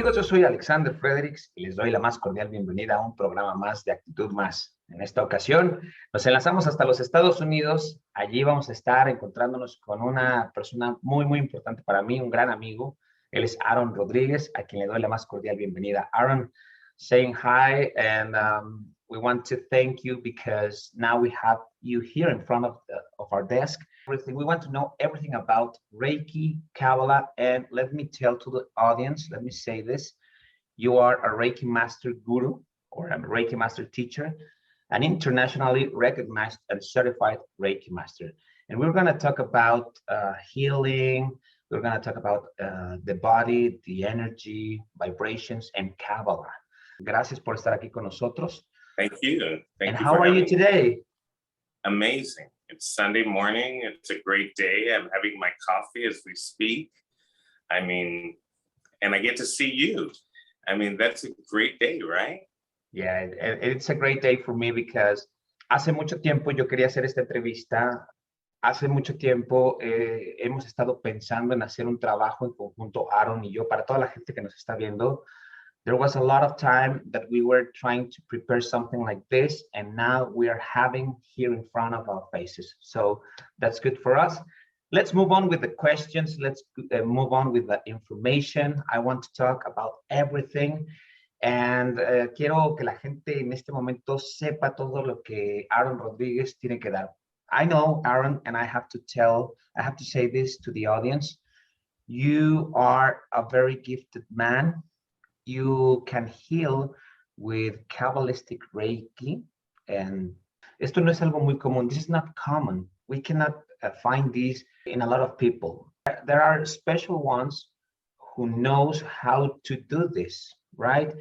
amigos, yo soy Alexander Frederiks y les doy la más cordial bienvenida a un programa más de Actitud Más. En esta ocasión nos enlazamos hasta los Estados Unidos. Allí vamos a estar encontrándonos con una persona muy importante para mí, un gran amigo. Él es Aaron Rodríguez, a quien le doy la más cordial bienvenida. Aaron, saying hi, and we want to thank you because now we have you here in front of our desk. We want to know everything about Reiki, Kabbalah, and let me tell to the audience, let me say this, you are a Reiki master guru or a Reiki master teacher, an internationally recognized and certified Reiki master. And we're going to talk about healing, we're going to talk about the body, the energy, vibrations, and Kabbalah. Gracias por estar aquí con nosotros. Thank you. Thank and you. How for are you me. today? Amazing. It's Sunday morning. It's a great day. I'm having my coffee as we speak. I mean, and I get to see you. I mean, that's a great day, right? Yeah, it's a great day for me because hace mucho tiempo yo quería hacer esta entrevista. Hace mucho tiempo hemos estado pensando en hacer un trabajo en conjunto, Aaron y yo, para toda la gente que nos está viendo. There was a lot of time that we were trying to prepare something like this, and now we are having here in front of our faces. So that's good for us. Let's move on with the questions. Let's move on with the information. I want to talk about everything. And quiero que la gente en este momento sepa todo lo que Aaron Rodríguez tiene que dar. I know, Aaron, and I have to say this to the audience. You are a very gifted man. You can heal with Kabbalistic Reiki, and esto no es algo muy común. This is not common. We cannot find this in a lot of people. There are special ones who knows how to do this, right?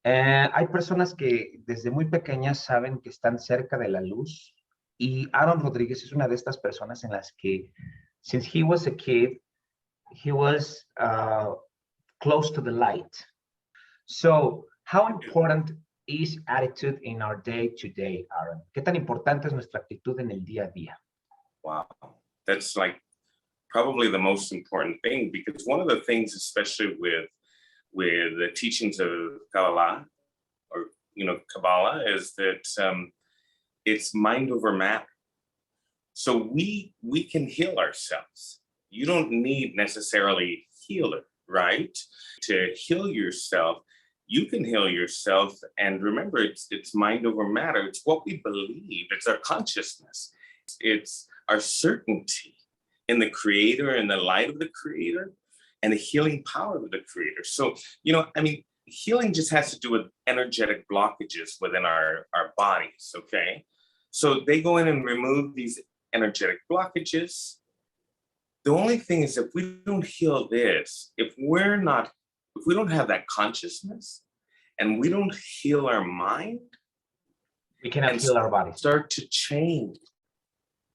Hay personas que desde muy pequeñas saben que están cerca de la luz, y Aaron Rodríguez es una de estas personas en las que, since he was a kid, he was close to the light. So, how important is attitude in our day-to-day, Aaron? ¿Qué tan importante es nuestra actitud en el día a día? Wow. That's like probably the most important thing, because one of the things, especially with the teachings of Kabbalah, or, Kabbalah, is that it's mind over matter. So we can heal ourselves. You don't need necessarily healer, right? To heal yourself, you can heal yourself. And remember, it's mind over matter. It's what we believe. It's our consciousness. It's our certainty in the creator and the light of the creator and the healing power of the creator. So, healing just has to do with energetic blockages within our bodies, okay? So they go in and remove these energetic blockages. The only thing is, if we don't heal this, if we don't have that consciousness and we don't heal our mind, we cannot heal our body. Start to change.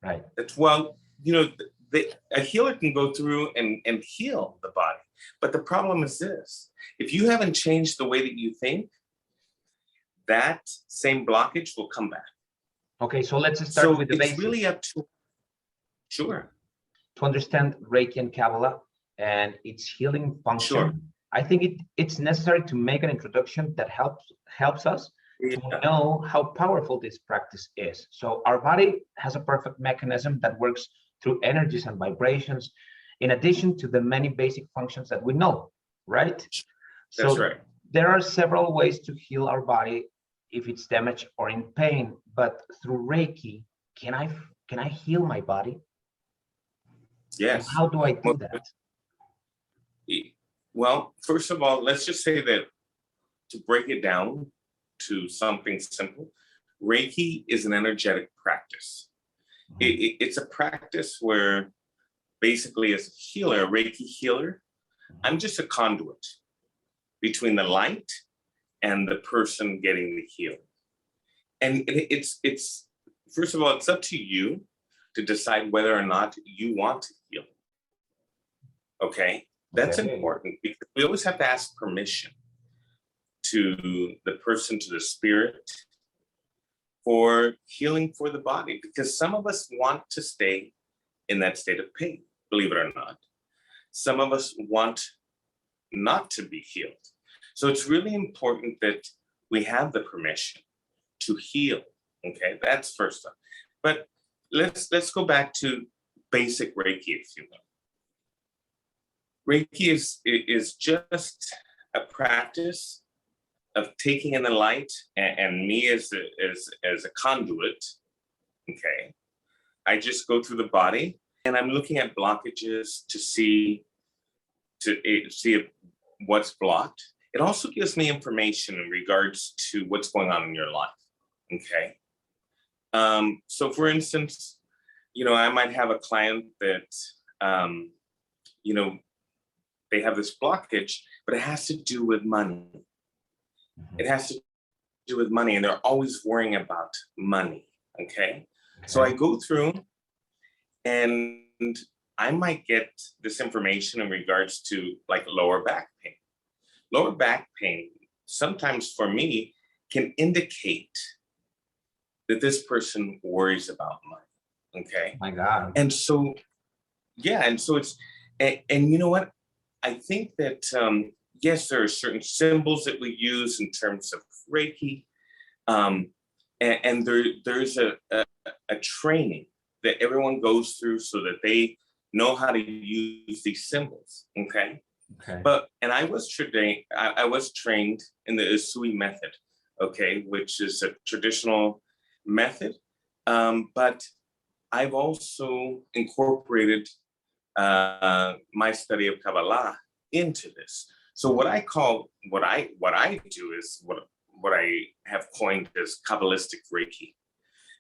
Right. That's a healer can go through and heal the body. But the problem is this: if you haven't changed the way that you think, that same blockage will come back. Okay, so let's start with the basics. It's really up to, sure. To understand Reiki and Kabbalah and its healing function, sure. I think it's necessary to make an introduction that helps us to know how powerful this practice is. So our body has a perfect mechanism that works through energies and vibrations, in addition to the many basic functions that we know, right? That's right. There are several ways to heal our body if it's damaged or in pain, but through Reiki, can I heal my body? Yes. And how do I do that? Well, first of all, let's just say that, to break it down to something simple, Reiki is an energetic practice. It's a practice where basically, as a healer, a Reiki healer, I'm just a conduit between the light and the person getting the healing. And it's first of all, it's up to you to decide whether or not you want to heal. Okay? That's important, because we always have to ask permission to the person, to the spirit, for healing for the body, because some of us want to stay in that state of pain, believe it or not. Some of us want not to be healed. So it's really important that we have the permission to heal. Okay, that's first up. But let's go back to basic Reiki, if you will. Reiki is just a practice of taking in the light, and me as a conduit. Okay, I just go through the body, and I'm looking at blockages to see what's blocked. It also gives me information in regards to what's going on in your life. Okay. So for instance, I might have a client that, they have this blockage, but it has to do with money. It has to do with money, and they're always worrying about money. Okay. So I go through, and I might get this information in regards to like lower back pain. Lower back pain, sometimes for me, can indicate that this person worries about money. Okay. My God. And so, it's, and you know what? I think that, yes, there are certain symbols that we use in terms of Reiki. And there's a training that everyone goes through so that they know how to use these symbols. Okay. Okay. And I was trained in the Usui method, okay, which is a traditional method. But I've also incorporated my study of Kabbalah into this. So what I do is what I have coined as Kabbalistic Reiki,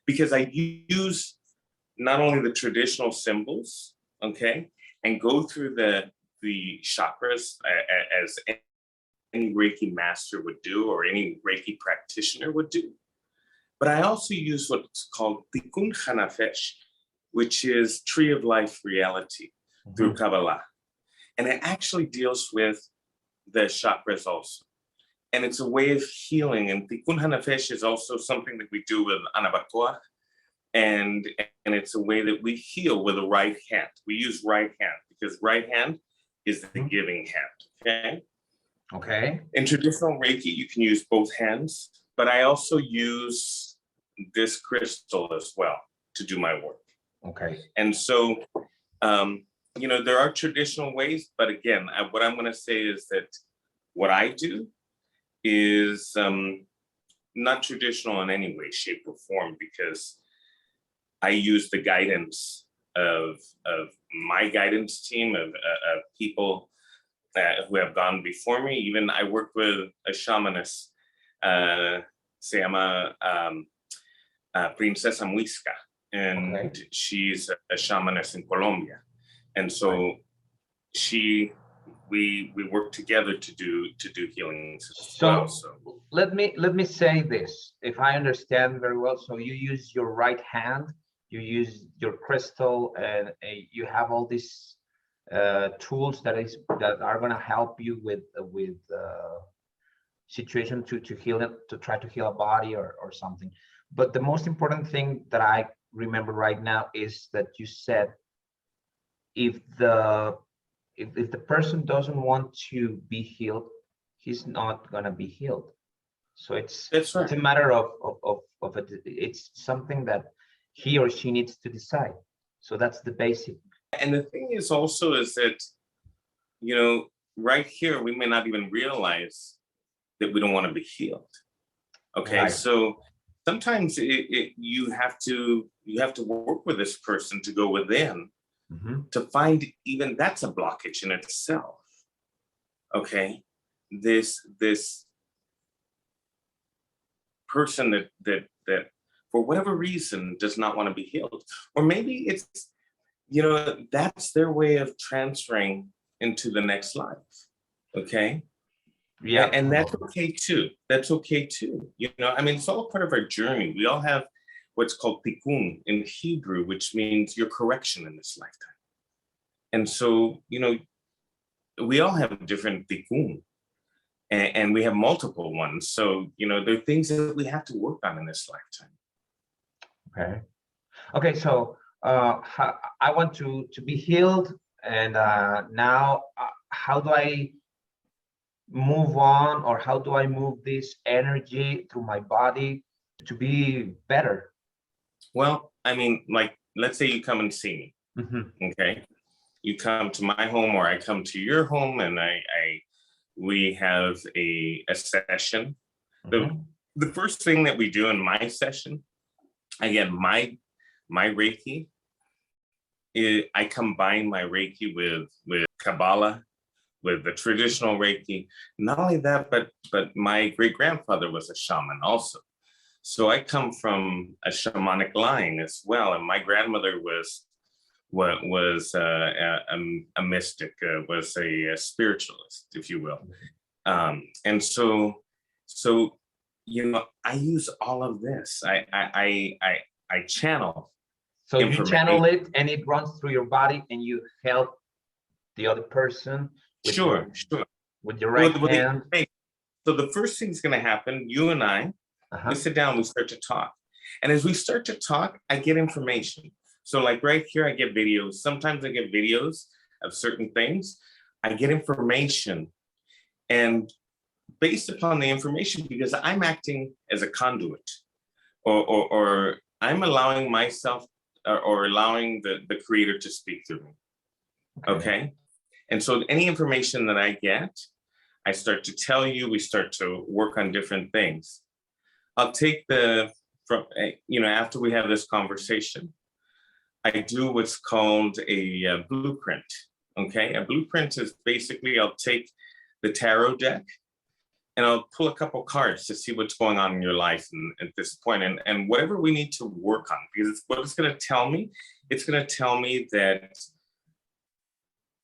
because I use not only the traditional symbols, okay, and go through the chakras as any Reiki master would do, or any Reiki practitioner would do. But I also use what's called Tikkun Hanafesh, which is Tree of Life reality through Kabbalah. And it actually deals with the chakras also. And it's a way of healing. And Tikkun Hanafesh is also something that we do with Anabatoa. And it's a way that we heal with the right hand. We use right hand because right hand is the giving hand, okay? Okay. In traditional Reiki, you can use both hands, but I also use this crystal as well to do my work. Okay. And so, there are traditional ways, but again, what I'm going to say is that what I do is not traditional in any way, shape, or form, because I use the guidance of my guidance team of people who have gone before me. Even I work with a shamaness, se llama Princesa Muisca, and she's a shamaness in Colombia. And so we work together to do healings as well. So let me say this, if I understand very well. So you use your right hand, you use your crystal, and you have all these tools that are going to help you with situation to heal it, to try to heal a body or something. But the most important thing that I remember right now is that you said if the person doesn't want to be healed, he's not going to be healed. So it's a matter of it. It's something that he or she needs to decide. So that's the basic. And the thing is also is that, right here, we may not even realize that we don't want to be healed. Okay. Right. So sometimes you have to work with this person to go within to find even that's a blockage in itself. Okay. This person that for whatever reason does not want to be healed, or maybe it's, that's their way of transferring into the next life. Okay. Yeah. And that's okay too. That's okay too. It's all part of our journey. We all have what's called tikkun in Hebrew, which means your correction in this lifetime. And so, we all have different tikkun, and we have multiple ones. So, there are things that we have to work on in this lifetime. Okay. So I want to be healed, and now how do I move on, or how do I move this energy through my body to be better? Well, I mean, like, let's say you come and see me, okay? You come to my home or I come to your home and we have a session. The first thing that we do in my session, again, my Reiki, I combine my Reiki with Kabbalah, with the traditional Reiki. Not only that, but my great-grandfather was a shaman also. So I come from a shamanic line as well. And my grandmother was a mystic, was a spiritualist, if you will. And so, you know, I use all of this. I channel. So you channel it and it runs through your body and you help the other person. Sure. With your right hand. So the first thing's going to happen, you and I, we sit down, we start to talk. And as we start to talk, I get information. So like right here, I get videos. Sometimes I get videos of certain things. I get information. And based upon the information, because I'm acting as a conduit, or I'm allowing myself or allowing the creator to speak through me. Okay. And so any information that I get, I start to tell you, we start to work on different things. I'll take after we have this conversation, I do what's called a blueprint. Okay. A blueprint is basically, I'll take the tarot deck and I'll pull a couple cards to see what's going on in your life at this point, and whatever we need to work on, because what it's going to tell me, it's going to tell me that,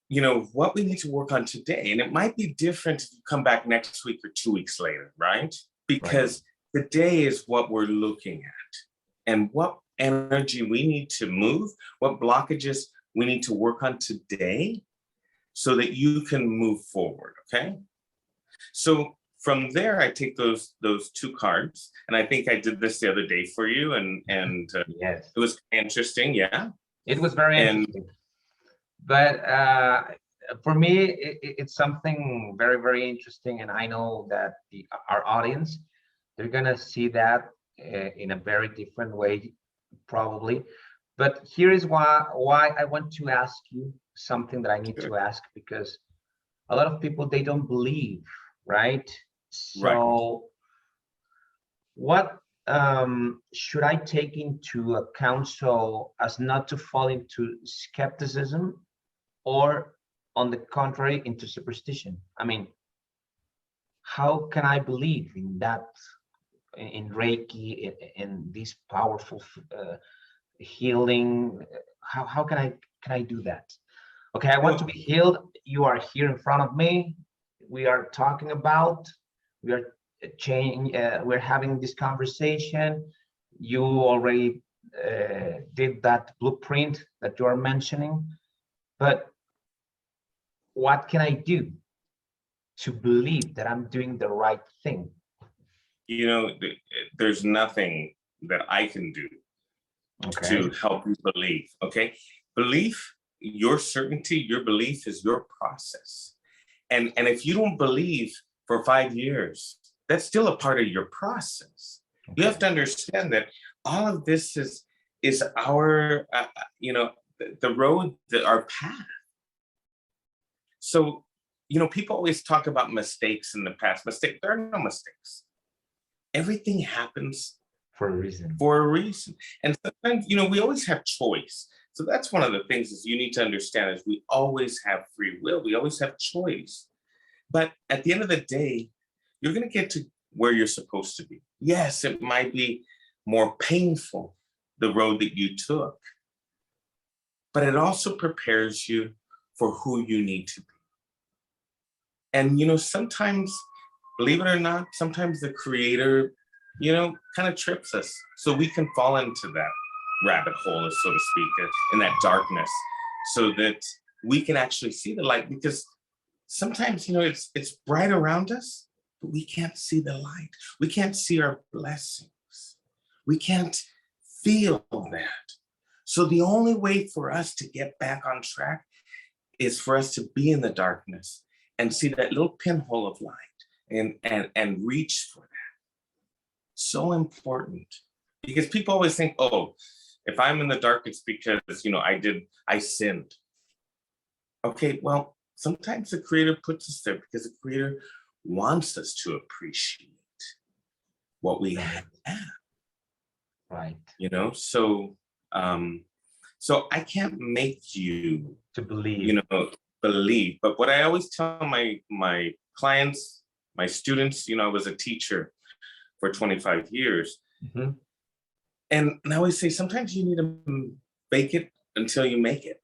you know, what we need to work on today. And it might be different if you come back next week or 2 weeks later, right? Because the day is what we're looking at, and what energy we need to move, what blockages we need to work on today so that you can move forward, okay? So from there, I take those two cards, and I think I did this the other day for you, and yes, it was interesting, yeah. It was very interesting. But for me, it's something very, very interesting, and I know that our audience, they're gonna see that in a very different way, probably. But here is why I want to ask you something that I need to ask, because a lot of people, they don't believe, right? So what should I take into account so as not to fall into skepticism, or on the contrary, into superstition? I mean, how can I believe in that, in Reiki, in this powerful healing? How can I do that? Okay, I want to be healed. You are here in front of me. We are talking about, we're having this conversation. You already did that blueprint that you are mentioning, but what can I do to believe that I'm doing the right thing? You know, there's nothing that I can do to help you believe, okay? Belief, your certainty, your belief is your process. And if you don't believe for 5 years, that's still a part of your process. You have to understand that all of this is our, the road, our path. So, you know, people always talk about mistakes in the past. There are no mistakes. Everything happens for a reason. And sometimes, you know, we always have choice. So that's one of the things is you need to understand is we always have free will. We always have choice. But at the end of the day, you're going to get to where you're supposed to be. Yes, it might be more painful, the road that you took, but it also prepares you for who you need to be. And, you know, sometimes, believe it or not, sometimes the creator, you know, kind of trips us so we can fall into that rabbit hole, so to speak, in that darkness, so that we can actually see the light. Because sometimes, you know, it's bright around us, but we can't see the light. We can't see our blessings. We can't feel that. So the only way for us to get back on track is for us to be in the darkness and see that little pinhole of light and reach for that. So important, because people always think, oh, if I'm in the dark, it's because, I sinned. Okay, well, sometimes the Creator puts us there because the Creator wants us to appreciate what we have. Right. So I can't make you to believe, believe. But what I always tell my clients, my students, I was a teacher for 25 years. Mm-hmm. And I always say, sometimes you need to fake it until you make it.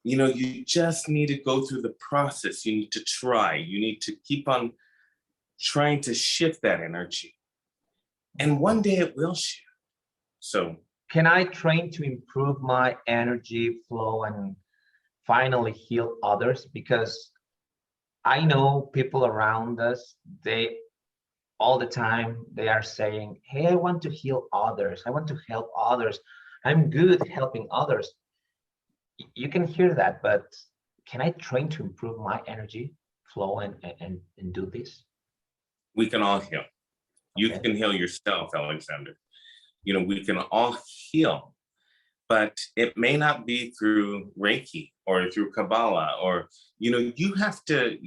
You just need to go through the process. You need to try. You need to keep on trying to shift that energy. And one day it will shift. So can I train to improve my energy flow and finally heal others? Because I know people around us, they all the time, they are saying, hey, I want to heal others. I want to help others. I'm good helping others. You can hear that, but can I train to improve my energy flow and do this? We can all heal. You Okay. can heal yourself, Alexander. We can all heal, but it may not be through Reiki or through Kabbalah, or, you have to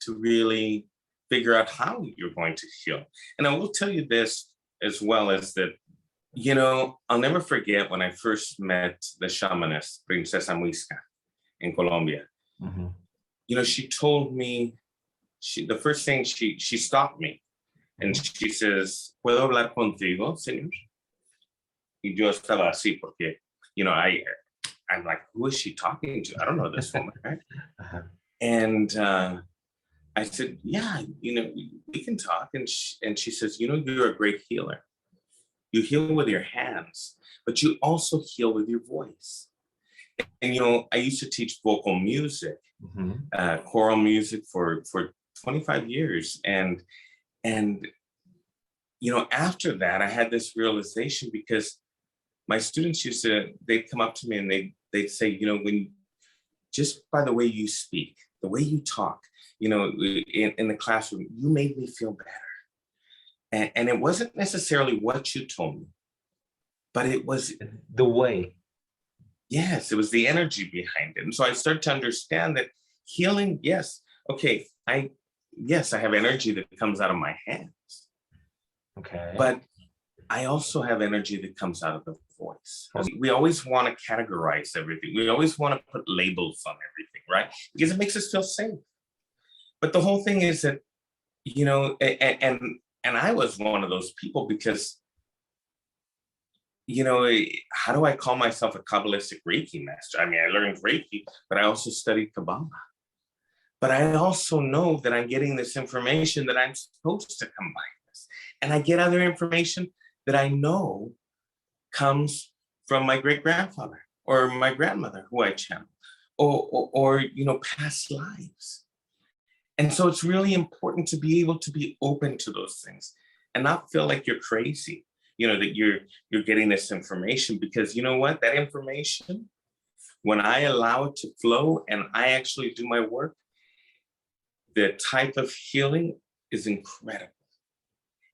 really figure out how you're going to heal. And I will tell you this as well, as that, I'll never forget when I first met the shamaness, Princesa Muisca, in Colombia. Mm-hmm. She told me, the first thing she stopped me, and she says, ¿Puedo hablar contigo, señor? Y yo estaba así porque, I'm like, who is she talking to? I don't know this woman, right? Uh-huh. And I said, yeah, we can talk. And she says, you're a great healer. You heal with your hands, but you also heal with your voice. And, I used to teach vocal music, Mm-hmm. choral music for 25 years. And after that, I had this realization, because my students they'd come up to me and they'd say, when just by the way you speak, the way you talk, in the classroom, you made me feel better. And it wasn't necessarily what you told me, but it was the way. Yes, it was the energy behind it. And so I started to understand that healing, yes, okay, I have energy that comes out of my hands. Okay. But I also have energy that comes out of the voice. We always want to categorize everything. We always want to put labels on everything, right? Because it makes us feel safe. But the whole thing is that, and I was one of those people, because, how do I call myself a Kabbalistic Reiki master? I mean, I learned Reiki, but I also studied Kabbalah. But I also know that I'm getting this information that I'm supposed to combine this. And I get other information that I know comes from my great-grandfather or my grandmother who I channel, or past lives. And so it's really important to be able to be open to those things and not feel like you're crazy, that you're getting this information, because you know what, that information, when I allow it to flow and I actually do my work, the type of healing is incredible.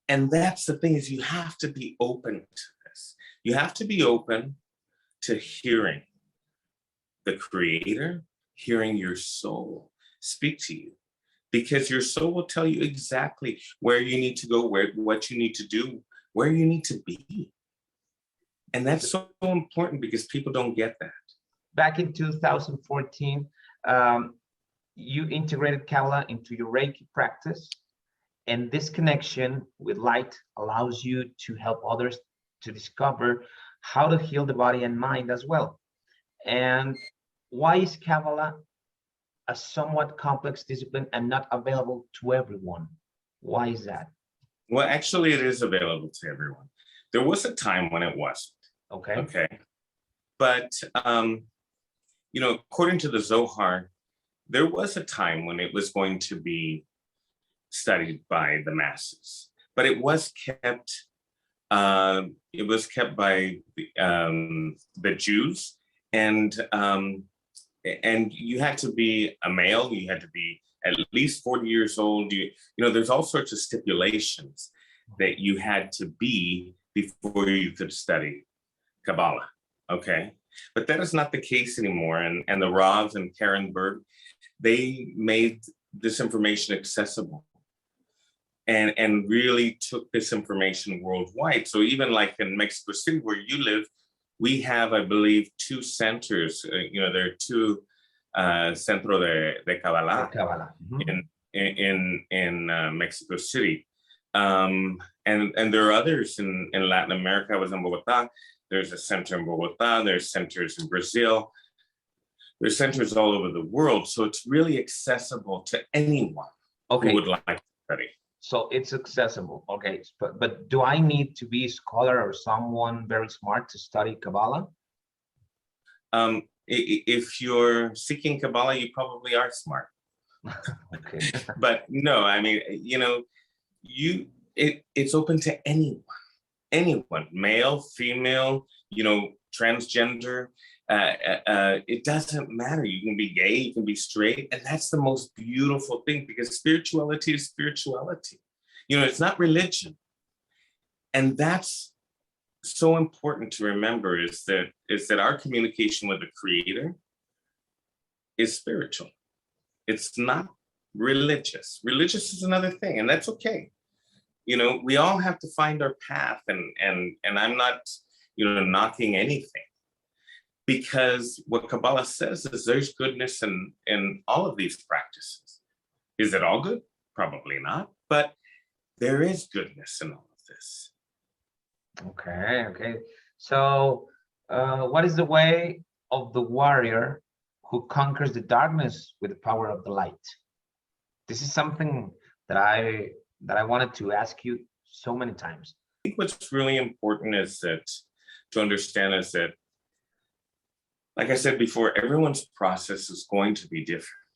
And that's the thing, is you have to be open to this. You have to be open to hearing the Creator, hearing your soul speak to you, because your soul will tell you exactly where you need to go, what you need to do, where you need to be. And that's so important, because people don't get that. Back in 2014, you integrated Kabbalah into your Reiki practice. And this connection with light allows you to help others to discover how to heal the body and mind as well. And why is Kabbalah a somewhat complex discipline and not available to everyone? Why is that? Well, actually, it is available to everyone. There was a time when it wasn't. Okay. But, according to the Zohar, there was a time when it was going to be studied by the masses, but it was kept by the Jews, and you had to be a male, you had to be at least 40 years old. You know, there's all sorts of stipulations that you had to be before you could study Kabbalah, okay? But that is not the case anymore. And the Ravs and Karenberg, they made this information accessible and really took this information worldwide. So even like in Mexico City, where you live, we have, I believe, 2 centers. You know, there are 2 Centro de Kabbalah in Mexico City. And there are others in Latin America. I was in Bogota. There's a center in Bogota. There's centers in Brazil. There's centers all over the world. So it's really accessible to anyone who would like to study. So it's accessible. Okay. But do I need to be a scholar or someone very smart to study Kabbalah? If you're seeking Kabbalah, you probably are smart. Okay. But no, I mean, you know, it's open to anyone, male, female, you know, transgender. It doesn't matter. You can be gay, you can be straight, and that's the most beautiful thing, because spirituality is spirituality. You know, it's not religion, and that's so important to remember. Is that our communication with the Creator is spiritual. It's not religious. Religious is another thing, and that's okay. You know, we all have to find our path, and I'm not, you know, knocking anything. Because what Kabbalah says is there's goodness in all of these practices. Is it all good? Probably not, but there is goodness in all of this. Okay. So what is the way of the warrior who conquers the darkness with the power of the light? This is something that I wanted to ask you so many times. I think what's really important is that to understand is that, like I said before, everyone's process is going to be different.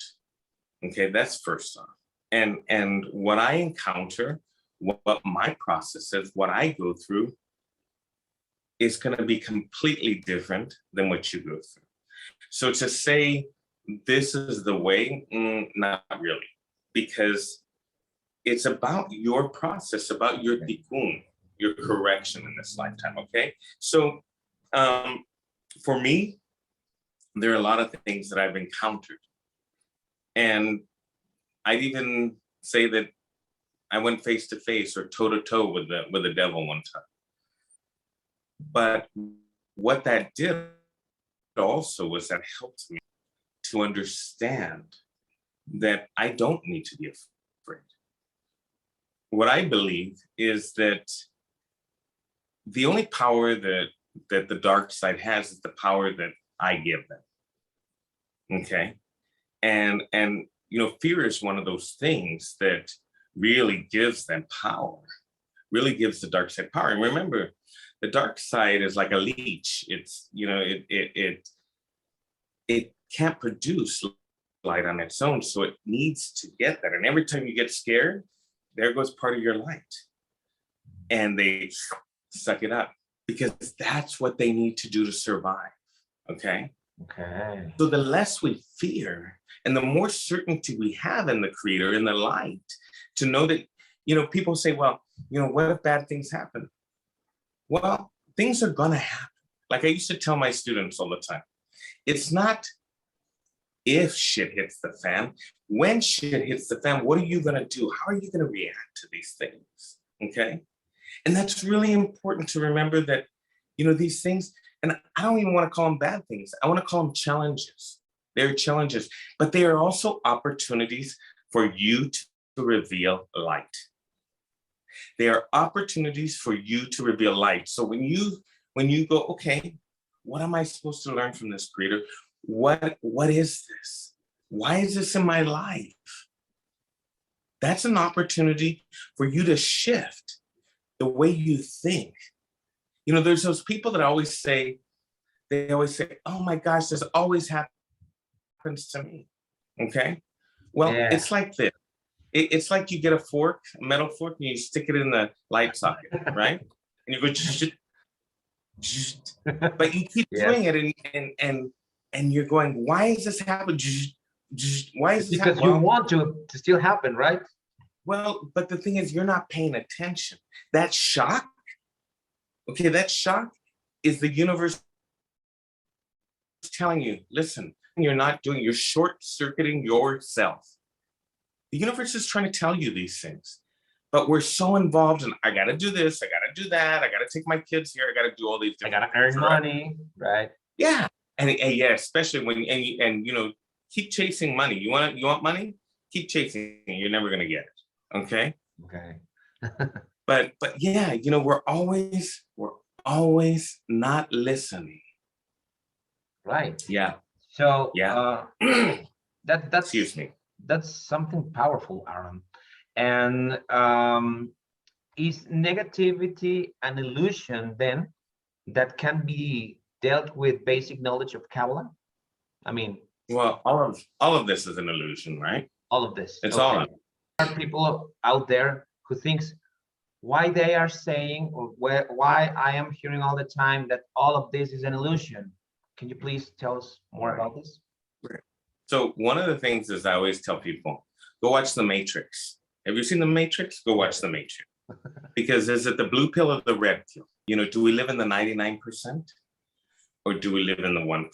Okay, that's first off. And what I encounter, what my process is, what I go through is going to be completely different than what you go through. So to say this is the way, not really, because it's about your process, about your tikkun, your correction in this lifetime, okay? So for me, there are a lot of things that I've encountered. And I'd even say that I went face to face or toe to toe with the devil one time. But what that did also was that helped me to understand that I don't need to be afraid. What I believe is that the only power that the dark side has is the power that I give them. Okay. And you know, fear is one of those things that really gives them power, really gives the dark side power. And remember, the dark side is like a leech. It's, you know, it can't produce light on its own. So it needs to get that. And every time you get scared, there goes part of your light. And they suck it up because that's what they need to do to survive. Okay. Okay. So the less we fear and the more certainty we have in the Creator, in the light, to know that, you know, people say, well, you know, what if bad things happen? Well, things are going to happen. Like I used to tell my students all the time, it's not if shit hits the fan. When shit hits the fan, what are you going to do? How are you going to react to these things? Okay. And that's really important to remember that, you know, these things, and I don't even want to call them bad things. I want to call them challenges. They're challenges, but they are also opportunities for you to reveal light. They are opportunities for you to reveal light. So when you go, okay, what am I supposed to learn from this, Creator? What is this? Why is this in my life? That's an opportunity for you to shift the way you think. You know, there's those people that always say, oh my gosh, this always happens to me. Okay. Well, yeah. It's like this. It's like you get a fork, a metal fork, and you stick it in the light socket, right? And you go, but you keep doing it, and you're going, why is this happening? Why is this because you want to still happen, right? Well, but the thing is, you're not paying attention. That shock, okay, that shock is the universe telling you, listen, you're short-circuiting yourself. The universe is trying to tell you these things, but we're so involved in, I got to do this, I got to do that, I got to take my kids here, I got to do all these things. I got to earn money, right? Yeah, and yeah, especially when, and you know, keep chasing money. You want money? Keep chasing it. You're never going to get it. Okay. But yeah, you know, we're always not listening. Right. Yeah. So yeah. that's excuse me. That's something powerful, Aaron. And is negativity an illusion then that can be dealt with basic knowledge of Kabbalah? I mean, well, all of this is an illusion, right? All of this. It's all. There are people out there who thinks why they are saying, or why I am hearing all the time that all of this is an illusion. Can you please tell us more about this? So one of the things is I always tell people, go watch The Matrix. Have you seen The Matrix? Go watch The Matrix. Because is it the blue pill or the red pill? You know, do we live in the 99% or do we live in the 1%?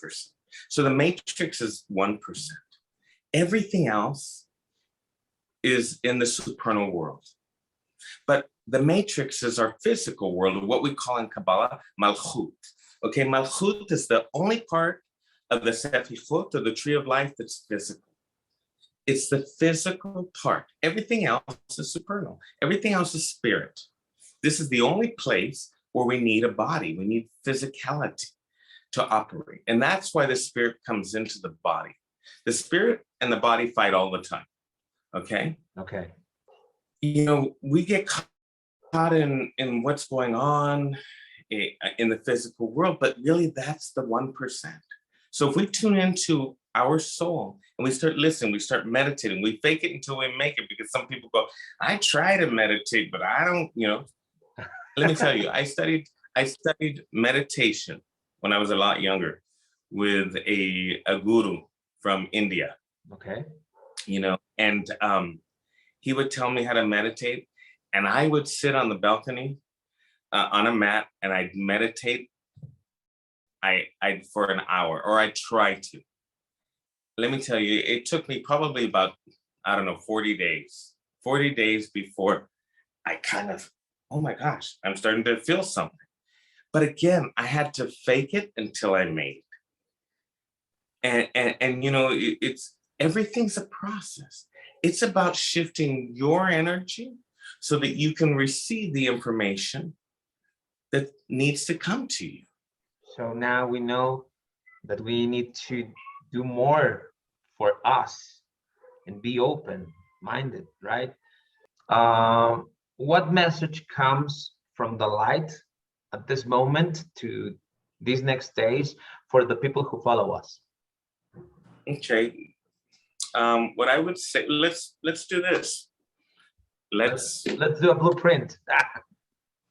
So the Matrix is 1%. Everything else is in the supernal world. But the Matrix is our physical world, what we call in Kabbalah, Malchut. Okay, Malchut is the only part of the Sefichot, or the tree of life, that's physical. It's the physical part. Everything else is supernal. Everything else is spirit. This is the only place where we need a body. We need physicality to operate. And that's why the spirit comes into the body. The spirit and the body fight all the time. Okay? Okay. You know, we get caught in what's going on in the physical world, but really that's the 1%. So if we tune into our soul and we start listening, we start meditating, we fake it until we make it, because some people go, I try to meditate, but I don't, you know. Let me tell you, I studied meditation when I was a lot younger with a guru from India. Okay. You know, and he would tell me how to meditate, and I would sit on the balcony on a mat and I'd meditate. I for an hour, or I try to. Let me tell you, it took me probably about, I don't know, 40 days before I kind of, oh my gosh, I'm starting to feel something. But again, I had to fake it until I made it. And you know, everything's a process. It's about shifting your energy so that you can receive the information that needs to come to you. So now we know that we need to do more for us and be open-minded, right? What message comes from the light at this moment to these next days for the people who follow us? Okay. What I would say, let's do this. Let's do a blueprint.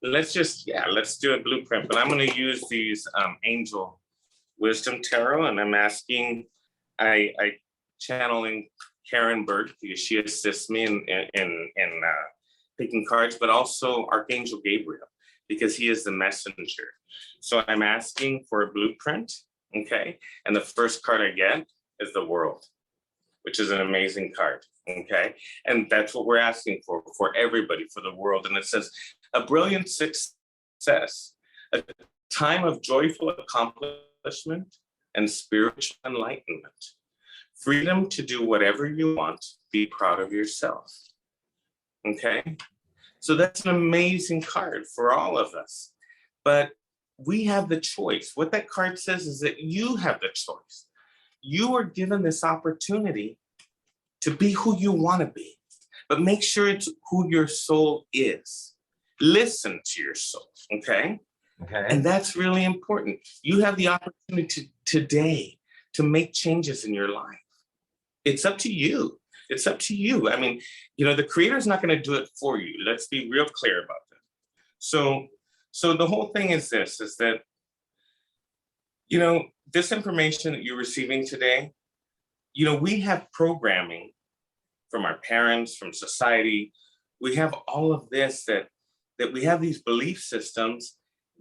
Let's do a blueprint, but I'm going to use these angel wisdom tarot, and I'm asking, I channeling Karen Bird because she assists me in picking cards, but also Archangel Gabriel because he is the messenger. So I'm asking for a blueprint, okay? And the first card I get is the World, which is an amazing card, okay? And that's what we're asking for everybody, for the world. And it says, a brilliant success, a time of joyful accomplishment and spiritual enlightenment, freedom to do whatever you want, be proud of yourself, okay? So that's an amazing card for all of us. But we have the choice. What that card says is that you have the choice. You are given this opportunity to be who you want to be, but make sure it's who your soul is. Listen to your soul, okay? Okay. And that's really important. You have the opportunity today to make changes in your life. It's up to you. It's up to you. I mean, you know, the creator's not going to do it for you. Let's be real clear about that. So the whole thing is this, is that, you know, this information that you're receiving today, we have programming from our parents, from society. We have all of this that we have these belief systems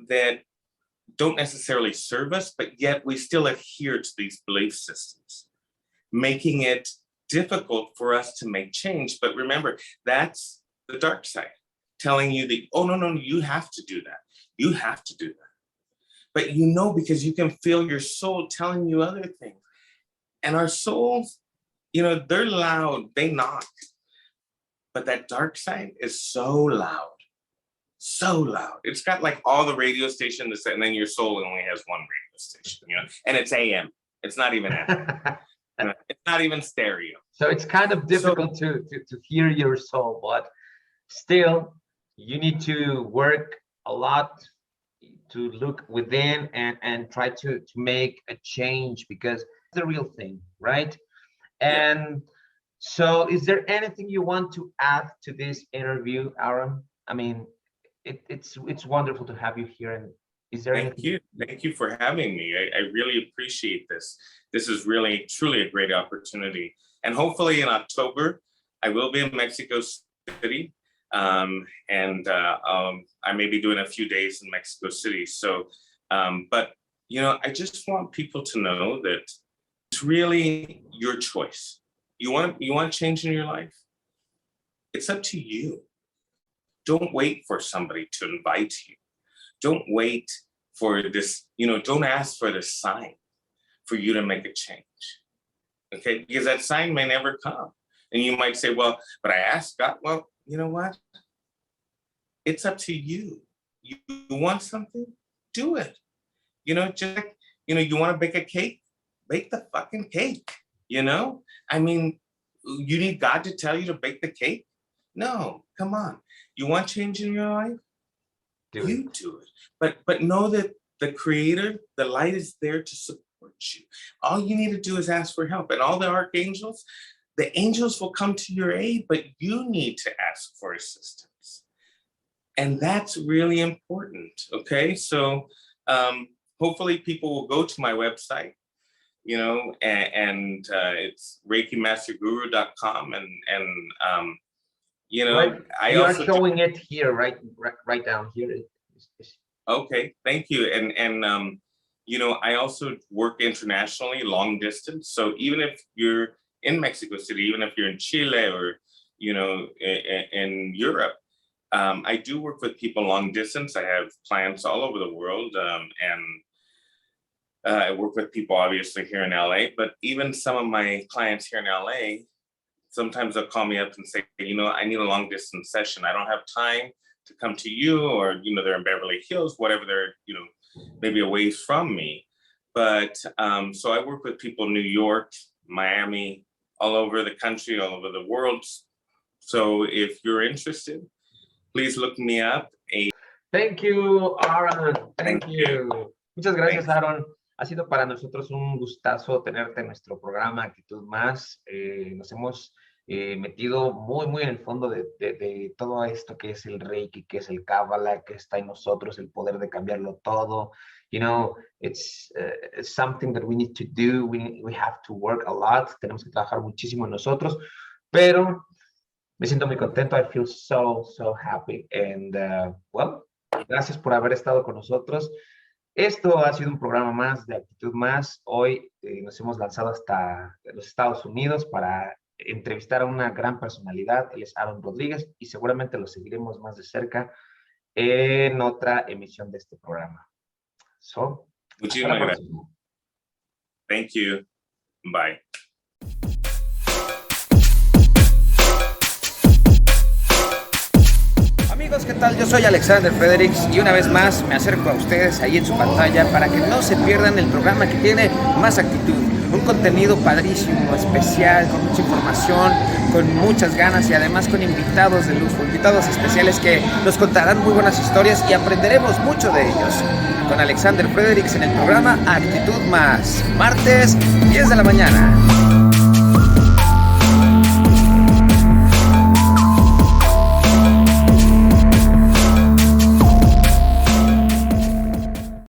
that don't necessarily serve us, but yet we still adhere to these belief systems, making it difficult for us to make change. But remember, that's the dark side, telling you that, oh, no, you have to do that. You have to do that. But because you can feel your soul telling you other things. And our souls, they're loud, they knock. But that dark side is so loud. So loud. It's got like all the radio stations, and then your soul only has one radio station, and it's AM. It's not even FM. It's not even stereo. So it's kind of difficult to hear your soul, but still you need to work a lot to look within and try to make a change, because it's the real thing, right? And so is there anything you want to add to this interview, Aaron? I mean, it's wonderful to have you here. And is there anything? Thank you for having me. I really appreciate this. This is really, truly a great opportunity. And hopefully in October, I will be in Mexico City. I may be doing a few days in Mexico City. So, but, I just want people to know that it's really your choice. You want change in your life? It's up to you. Don't wait for somebody to invite you. Don't wait for this, don't ask for the sign for you to make a change. Okay, because that sign may never come. And you might say, well, but I asked God. Well, you know what? It's up to you. You want something? Do it. Just like, you want to bake a cake? Bake the fucking cake. I mean, you need God to tell you to bake the cake? No, come on. You want change in your life? Do it. But know that the Creator, the light, is there to support you. All you need to do is ask for help. And all the archangels, the angels will come to your aid, but you need to ask for assistance. And that's really important, okay? So hopefully people will go to my website, and it's reikimasterguru.com. I also showing it here, right down here. Okay, thank you. And I also work internationally, long distance. So even if you're in Mexico City, even if you're in Chile or, in Europe, I do work with people long distance. I have clients all over the world, and I work with people obviously here in LA, but even some of my clients here in LA, sometimes they'll call me up and say, I need a long distance session. I don't have time to come to you, or, they're in Beverly Hills, whatever, they're, maybe a ways from me. But so I work with people in New York, Miami, all over the country, all over the world. So if you're interested, please look me up. Thank you, Aaron. Thank you. Muchas gracias, Aaron. Ha sido para nosotros un gustazo tenerte en nuestro programa Actitud Más. Nos hemos metido muy, muy en el fondo de todo esto que es el Reiki, que es el Kabbalah, que está en nosotros, el poder de cambiarlo todo. It's something that we need to do. We have to work a lot. Tenemos que trabajar muchísimo en nosotros, pero me siento muy contento. I feel so happy. And, gracias por haber estado con nosotros. Esto ha sido un programa más de Actitud Más. Hoy nos hemos lanzado hasta los Estados Unidos para entrevistar a una gran personalidad. Él es Aaron Rodríguez y seguramente lo seguiremos más de cerca en otra emisión de este programa. Muchísimas gracias. Thank you. Bye. Amigos, ¿qué tal? Yo soy Alexander Frederiks y una vez más me acerco a ustedes ahí en su pantalla para que no se pierdan el programa que tiene más actitud. Un contenido padrísimo, especial, con mucha información, con muchas ganas y además con invitados de lujo, invitados especiales que nos contarán muy buenas historias y aprenderemos mucho de ellos. Con Alexander Frederiks en el programa Actitud Más, martes 10 de la mañana.